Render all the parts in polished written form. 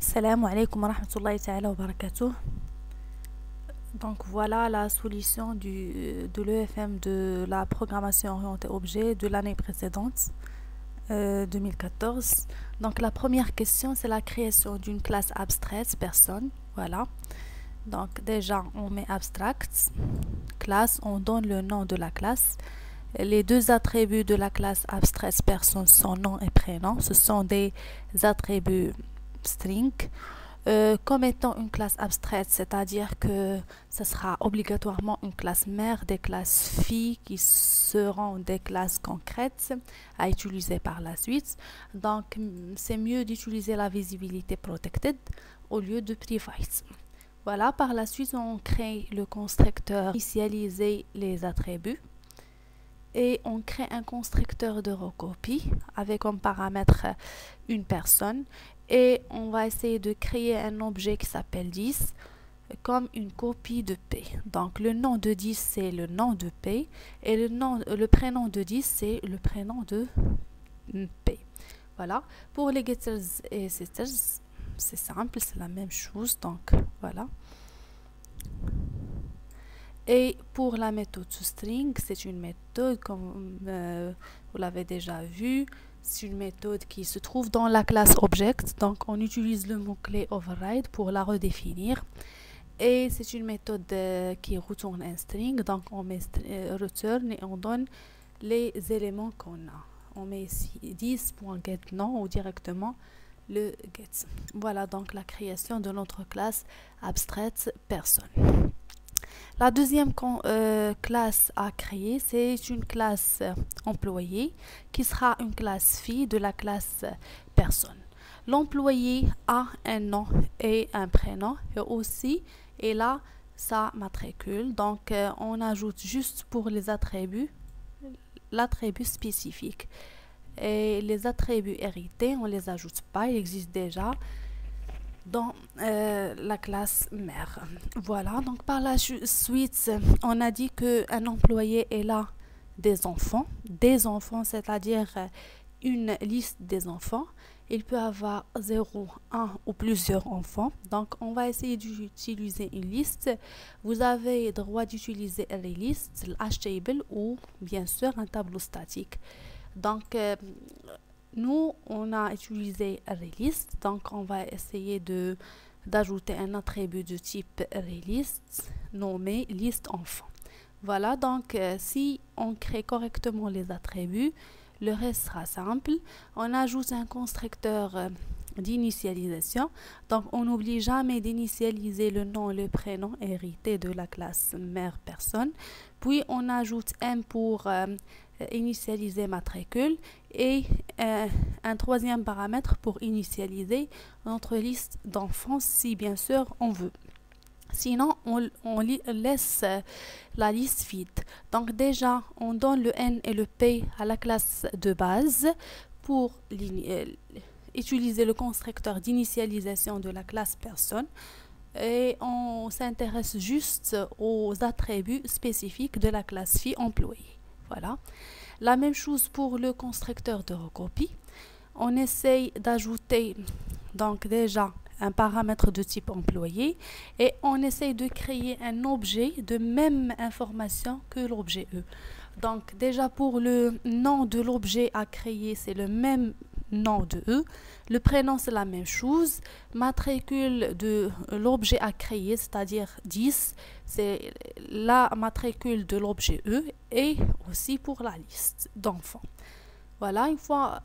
Salam alaikum wa rahmatullahi ta'ala wa barakatuh. Donc voilà la solution de l'EFM de la programmation orientée objet de l'année précédente, 2014. Donc la première question, c'est la création d'une classe abstraite personne. Voilà. Donc déjà on met abstract, classe, on donne le nom de la classe. Les deux attributs de la classe abstraite personne sont nom et prénom. Ce sont des attributs string comme étant une classe abstraite, c'est-à-dire que ce sera obligatoirement une classe mère, des classes filles qui seront des classes concrètes à utiliser par la suite. Donc c'est mieux d'utiliser la visibilité protected au lieu de private. Voilà, par la suite on crée le constructeur initialiser les attributs et on crée un constructeur de recopie avec comme paramètre une personne et on va essayer de créer un objet qui s'appelle 10 comme une copie de P. Donc le nom de 10 c'est le nom de P et le prénom de 10 c'est le prénom de P. Voilà, pour les getters et setters c'est simple, c'est la même chose, donc voilà. Et pour la méthode toString, c'est une méthode comme vous l'avez déjà vu. C'est une méthode qui se trouve dans la classe object. Donc on utilise le mot-clé override pour la redéfinir. Et c'est une méthode qui retourne un string. Donc on met return et on donne les éléments qu'on a. On met ici 10.getNom ou directement le get. Voilà donc la création de notre classe abstraite personne. La deuxième classe à créer, c'est une classe employé qui sera une classe fille de la classe personne. L'employé a un nom et un prénom et aussi il a sa matricule. Donc on ajoute juste pour les attributs l'attribut spécifique. Et les attributs hérités, on ne les ajoute pas, ils existent déjà dans la classe mère. Voilà, donc par la suite, on a dit qu'un employé est là des enfants, c'est-à-dire une liste des enfants. Il peut avoir 0, 1 ou plusieurs enfants. Donc, on va essayer d'utiliser une liste. Vous avez le droit d'utiliser les listes, l'htable ou bien sûr un tableau statique. Donc, nous, on a utilisé ArrayList, donc on va essayer d'ajouter un attribut de type ArrayList nommé liste enfant. Voilà, donc si on crée correctement les attributs, le reste sera simple. On ajoute un constructeur d'initialisation, donc on n'oublie jamais d'initialiser le nom et le prénom hérité de la classe mère personne. Puis on ajoute un pour initialiser matricule et un troisième paramètre pour initialiser notre liste d'enfants si bien sûr on veut. Sinon on laisse la liste vide. Donc déjà on donne le N et le P à la classe de base pour utiliser le constructeur d'initialisation de la classe personne et on s'intéresse juste aux attributs spécifiques de la classe fille employée. Voilà. La même chose pour le constructeur de recopie. On essaye d'ajouter donc déjà un paramètre de type employé et on essaye de créer un objet de même information que l'objet E. Donc déjà pour le nom de l'objet à créer, c'est le même nom de E. Le prénom, c'est la même chose. Matricule de l'objet à créer, c'est-à-dire 10, c'est la matricule de l'objet E et aussi pour la liste d'enfants. Voilà, une fois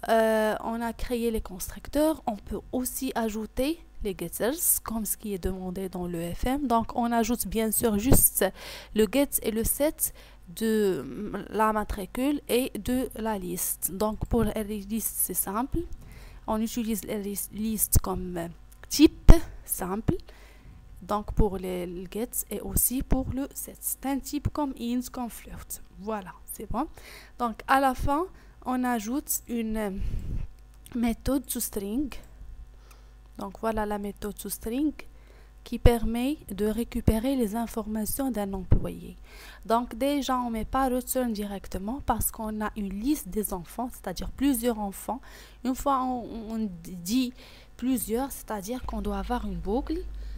on a créé les constructeurs, on peut aussi ajouter les getters comme ce qui est demandé dans le FM. Donc on ajoute bien sûr juste le get et le set de la matricule et de la liste. Donc pour la liste c'est simple, on utilise la liste comme type simple, donc pour les get et aussi pour le set. C'est un type comme int, comme float. Voilà, c'est bon. Donc à la fin on ajoute une méthode toString. Donc voilà la méthode toString qui permet de récupérer les informations d'un employé. Donc déjà, on ne met pas return directement parce qu'on a une liste des enfants, c'est-à-dire plusieurs enfants. Une fois on dit plusieurs, c'est-à-dire qu'on doit avoir une boucle.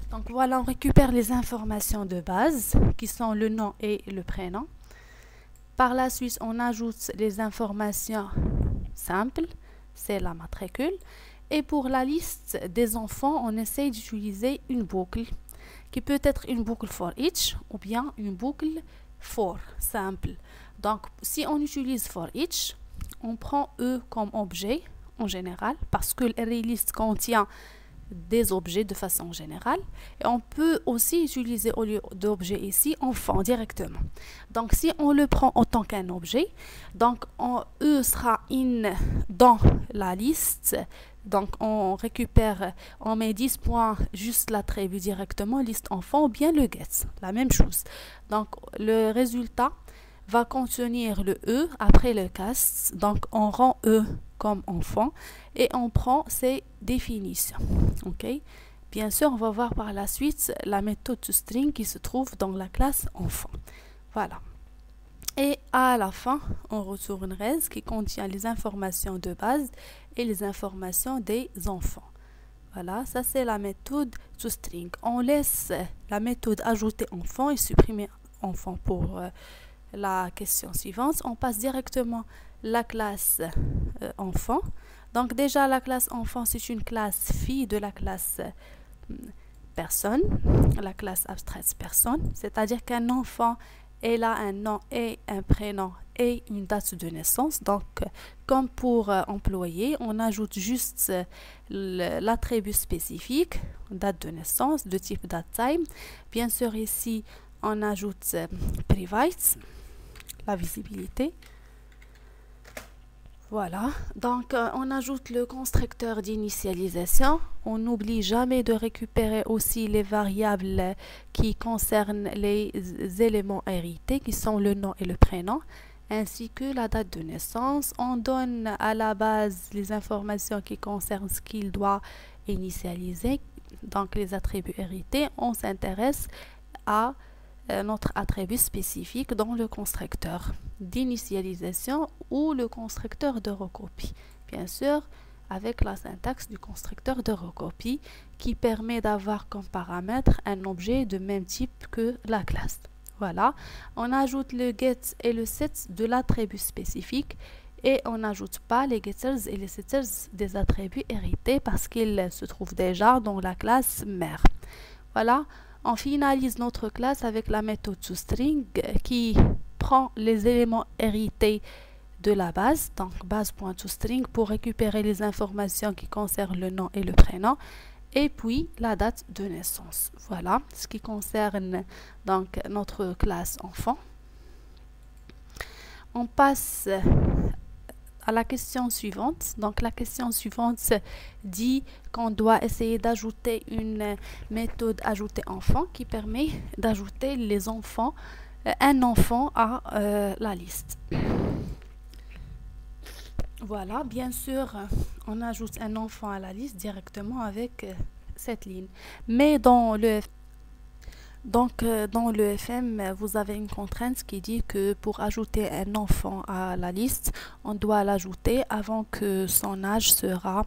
Donc voilà, on récupère les informations de base qui sont le nom et le prénom. Par la suite, on ajoute les informations simples, c'est la matricule. Et pour la liste des enfants, on essaye d'utiliser une boucle qui peut être une boucle for each ou bien une boucle for simple. Donc si on utilise for each, on prend E comme objet en général parce que l'array list contient des objets de façon générale, et on peut aussi utiliser au lieu d'objet ici enfant directement. Donc si on le prend en tant qu'un objet, donc E sera in dans la liste. Donc on récupère, on met 10 points juste l'attribut directement liste enfant ou bien le get, la même chose. Donc le résultat va contenir le E après le cast. Donc on rend E comme enfant et on prend ses définitions. Ok, bien sûr, on va voir par la suite la méthode toString qui se trouve dans la classe enfant. Voilà. Et à la fin, on retourne res qui contient les informations de base et les informations des enfants. Voilà, ça c'est la méthode toString. On laisse la méthode ajouter enfant et supprimer enfant pour la question suivante. On passe directement la classe enfant. Donc déjà la classe enfant, c'est une classe fille de la classe personne, la classe abstraite personne, c'est-à-dire qu'un enfant elle a un nom et un prénom et une date de naissance. Donc comme pour employé, on ajoute juste l'attribut spécifique, date de naissance de type datetime. Bien sûr ici on ajoute private, la visibilité. Voilà, donc on ajoute le constructeur d'initialisation. On n'oublie jamais de récupérer aussi les variables qui concernent les éléments hérités, qui sont le nom et le prénom, ainsi que la date de naissance. On donne à la base les informations qui concernent ce qu'il doit initialiser, donc les attributs hérités. On s'intéresse à notre attribut spécifique dans le constructeur d'initialisation ou le constructeur de recopie. Bien sûr, avec la syntaxe du constructeur de recopie qui permet d'avoir comme paramètre un objet de même type que la classe. Voilà, on ajoute le get et le set de l'attribut spécifique et on n'ajoute pas les getters et les setters des attributs hérités parce qu'ils se trouvent déjà dans la classe mère. Voilà. On finalise notre classe avec la méthode toString qui prend les éléments hérités de la base, donc base.toString pour récupérer les informations qui concernent le nom et le prénom, et puis la date de naissance. Voilà ce qui concerne donc notre classe enfant. On passe à la question suivante. Donc la question suivante dit qu'on doit essayer d'ajouter une méthode ajouter enfant qui permet d'ajouter les enfants, un enfant à la liste. Voilà, bien sûr, on ajoute un enfant à la liste directement avec cette ligne. Mais dans le FM, vous avez une contrainte qui dit que pour ajouter un enfant à la liste, on doit l'ajouter avant que son âge sera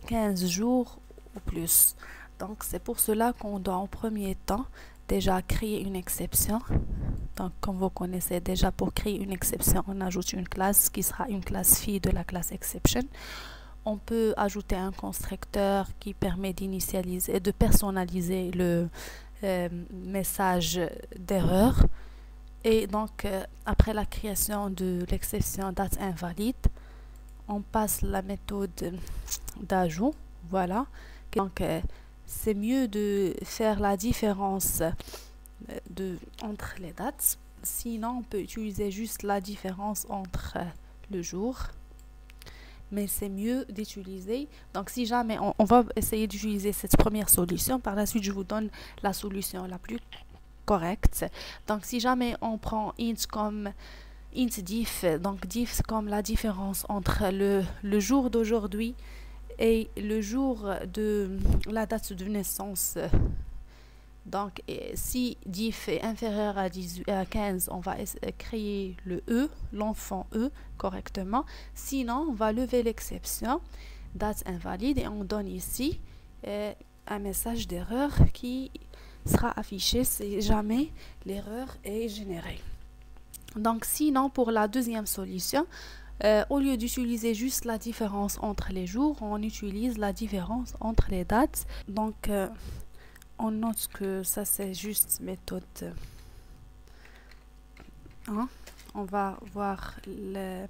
15 jours ou plus. Donc c'est pour cela qu'on doit en premier temps déjà créer une exception. Donc comme vous connaissez déjà, pour créer une exception, on ajoute une classe qui sera une classe fille de la classe exception. On peut ajouter un constructeur qui permet d'initialiser et de personnaliser le message d'erreur. Et donc, après la création de l'exception date invalide, on passe la méthode d'ajout. Voilà. Donc, c'est mieux de faire la différence entre les dates. Sinon, on peut utiliser juste la différence entre le jour. Mais c'est mieux d'utiliser. Donc, si jamais on va essayer d'utiliser cette première solution, par la suite, je vous donne la solution la plus correcte. Donc, si jamais on prend int comme int diff, donc diff comme la différence entre le jour d'aujourd'hui et le jour de la date de naissance. Donc, si diff est inférieur à 15, on va créer le E, l'enfant E, correctement. Sinon, on va lever l'exception, date invalide, et on donne ici un message d'erreur qui sera affiché si jamais l'erreur est générée. Donc, sinon, pour la deuxième solution, au lieu d'utiliser juste la différence entre les jours, on utilise la différence entre les dates. Donc, on note que ça c'est juste méthode 1. On va voir le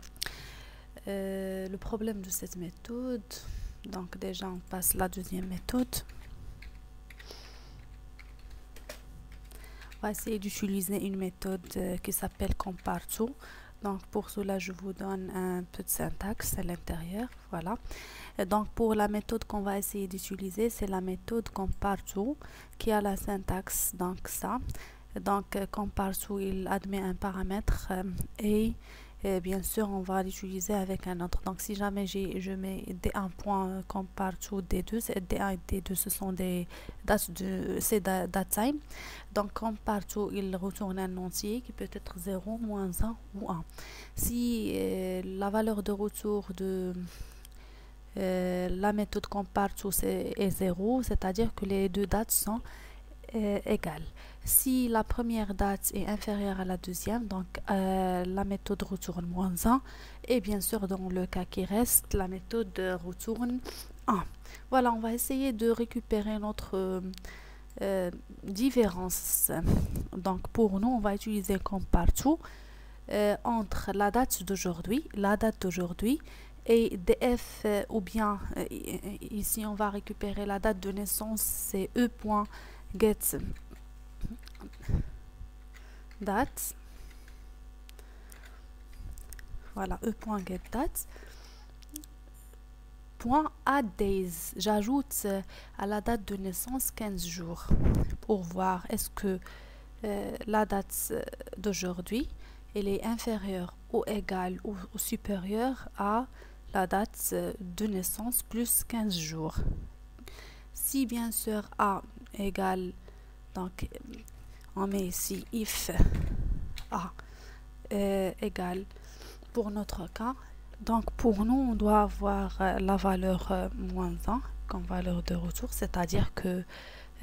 problème de cette méthode. Donc déjà on passe la deuxième méthode. On va essayer d'utiliser une méthode qui s'appelle compare to. Donc pour cela je vous donne un peu de syntaxe à l'intérieur. Voilà. Et donc pour la méthode qu'on va essayer d'utiliser, c'est la méthode compare to qui a la syntaxe donc ça. Donc compare to, il admet un paramètre et bien sûr on va l'utiliser avec un autre. Donc si jamais je mets D1 point compare to D2, D1 et D2 ce sont des dates c'est date time. Donc compare to, il retourne un entier qui peut être 0, moins 1 ou 1. Si la valeur de retour de la méthode compare to est 0, c'est-à-dire que les deux dates sont égales. Si la première date est inférieure à la deuxième, donc la méthode retourne moins 1, et bien sûr dans le cas qui reste, la méthode retourne 1. Voilà, on va essayer de récupérer notre différence. Donc pour nous, on va utiliser compare to entre la date d'aujourd'hui, et df, ou bien ici on va récupérer la date de naissance, c'est e.get date. Voilà, e.get date. Add days, j'ajoute à la date de naissance 15 jours pour voir est-ce que la date d'aujourd'hui elle est inférieure ou égale ou supérieure à la date de naissance plus 15 jours. Si bien sûr A égale, donc on met ici if A égale pour notre cas. Donc pour nous on doit avoir la valeur moins 1 comme valeur de retour, c'est-à-dire que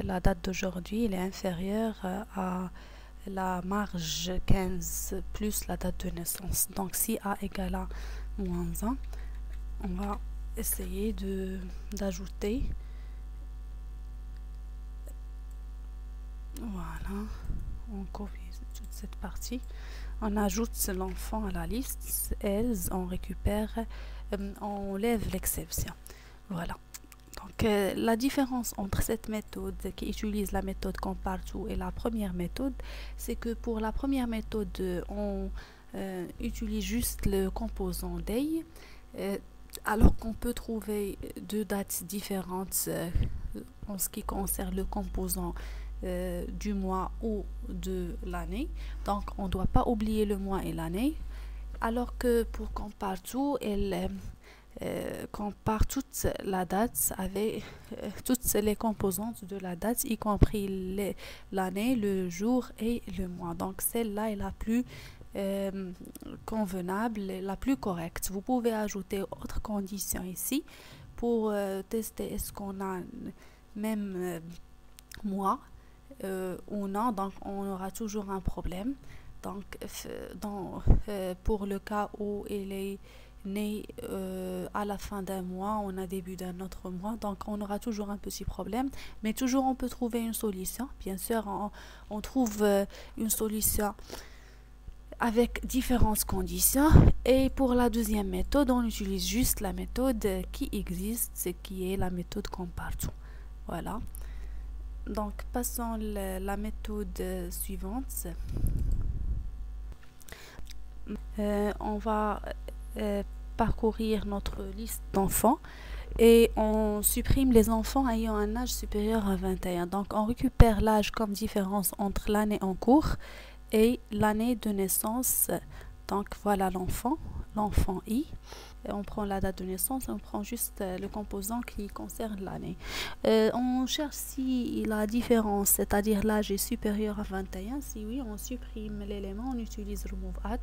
la date d'aujourd'hui elle est inférieure à la marge 15 plus la date de naissance. Donc si A égale à moins 1, on va essayer d'ajouter, voilà, on copie toute cette partie, on ajoute l'enfant à la liste, else, on récupère, on lève l'exception. Voilà. Donc la différence entre cette méthode qui utilise la méthode compare to et la première méthode, c'est que pour la première méthode on utilise juste le composant day, alors qu'on peut trouver deux dates différentes en ce qui concerne le composant du mois ou de l'année. Donc on ne doit pas oublier le mois et l'année, alors que pour compare to, elle compare toute la date avec toutes les composantes de la date, y compris l'année, le jour et le mois. Donc celle-là est la plus convenable, la plus correcte. Vous pouvez ajouter autres conditions ici pour tester est-ce qu'on a même mois ou non. Donc on aura toujours un problème. Donc pour le cas où il est né à la fin d'un mois, on a début d'un autre mois, donc on aura toujours un petit problème, mais toujours on peut trouver une solution. Bien sûr on trouve une solution avec différentes conditions, et pour la deuxième méthode on utilise juste la méthode qui existe, ce qui est la méthode compare to. Voilà, donc passons la méthode suivante. On va parcourir notre liste d'enfants et on supprime les enfants ayant un âge supérieur à 21. Donc on récupère l'âge comme différence entre l'année en cours et l'année de naissance. Donc voilà l'enfant I. On prend la date de naissance, on prend juste le composant qui concerne l'année. On cherche si la différence, c'est-à-dire l'âge est supérieur à 21. Si oui, on supprime l'élément, on utilise remove at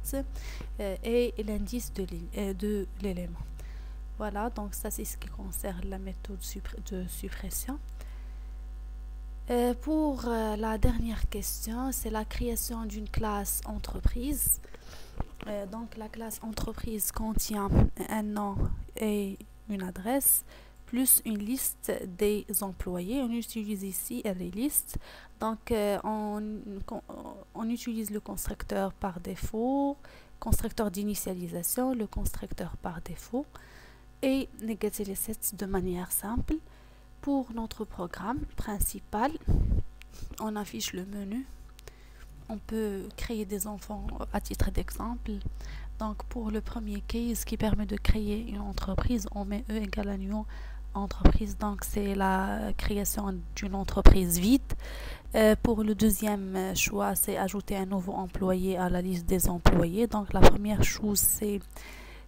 et l'indice de l'élément. Voilà, donc ça c'est ce qui concerne la méthode de suppression. Pour la dernière question, c'est la création d'une classe entreprise. Donc la classe entreprise contient un nom et une adresse, plus une liste des employés. On utilise ici les listes. Donc on utilise le constructeur par défaut, constructeur d'initialisation, le constructeur par défaut, et négater les sets de manière simple. Pour notre programme principal, on affiche le menu. On peut créer des enfants à titre d'exemple. Donc pour le premier case qui permet de créer une entreprise, on met E égale à new entreprise. Donc c'est la création d'une entreprise vide. Pour le deuxième choix, c'est ajouter un nouveau employé à la liste des employés. Donc la première chose, c'est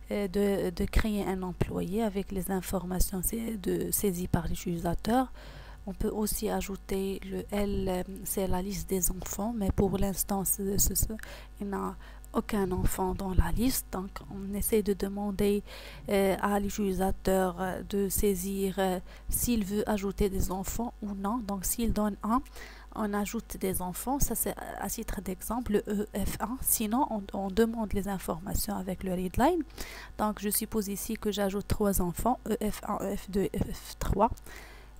de créer un employé avec les informations saisies par l'utilisateur. On peut aussi ajouter le L, c'est la liste des enfants, mais pour l'instant, il n'y a aucun enfant dans la liste. Donc, on essaie de demander à l'utilisateur de saisir s'il veut ajouter des enfants ou non. Donc, s'il donne un, on ajoute des enfants. Ça, c'est à titre d'exemple le EF1. Sinon, on demande les informations avec le readline. Donc, je suppose ici que j'ajoute 3 enfants, EF1, EF2, EF3.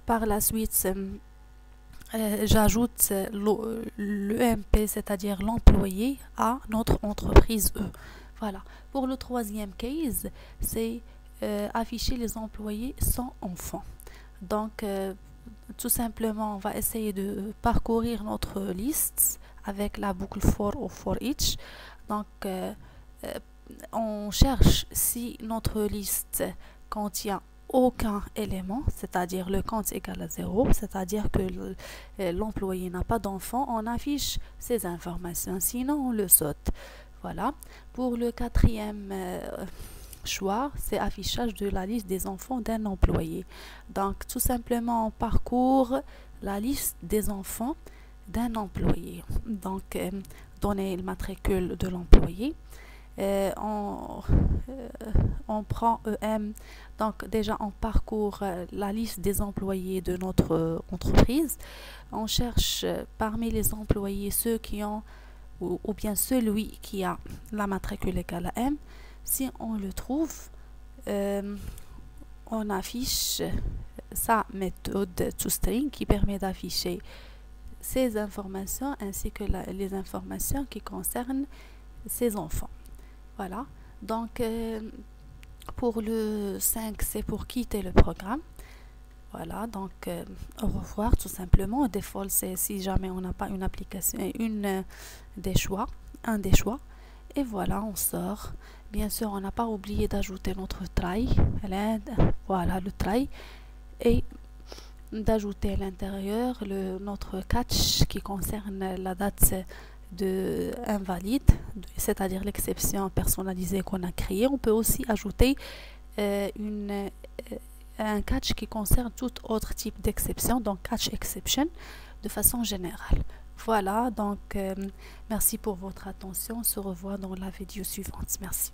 Par la suite, j'ajoute l'EMP, c'est-à-dire l'employé, à notre entreprise E. Voilà. Pour le troisième case, c'est afficher les employés sans enfants. Donc, tout simplement, on va essayer de parcourir notre liste avec la boucle for ou for each. Donc, on cherche si notre liste contient aucun élément, c'est-à-dire le compte égal à 0, c'est-à-dire que l'employé n'a pas d'enfant, on affiche ces informations, sinon on le saute. Voilà. Pour le quatrième choix, c'est affichage de la liste des enfants d'un employé. Donc tout simplement on parcourt la liste des enfants d'un employé. Donc donner le matricule de l'employé. On prend EM, donc déjà on parcourt la liste des employés de notre entreprise. On cherche parmi les employés ceux qui ont ou bien celui qui a la matricule égale à M. Si on le trouve, on affiche sa méthode toString qui permet d'afficher ces informations ainsi que les informations qui concernent ces enfants. Voilà, donc pour le 5, c'est pour quitter le programme. Voilà, donc au revoir tout simplement. Default, c'est si jamais on n'a pas une application, un des choix. Et voilà, on sort. Bien sûr, on n'a pas oublié d'ajouter notre try. Voilà, le try. Et d'ajouter à l'intérieur notre catch qui concerne la date de invalide, c'est-à-dire l'exception personnalisée qu'on a créée. On peut aussi ajouter un catch qui concerne tout autre type d'exception, donc catch exception de façon générale. Voilà, donc merci pour votre attention. On se revoit dans la vidéo suivante. Merci.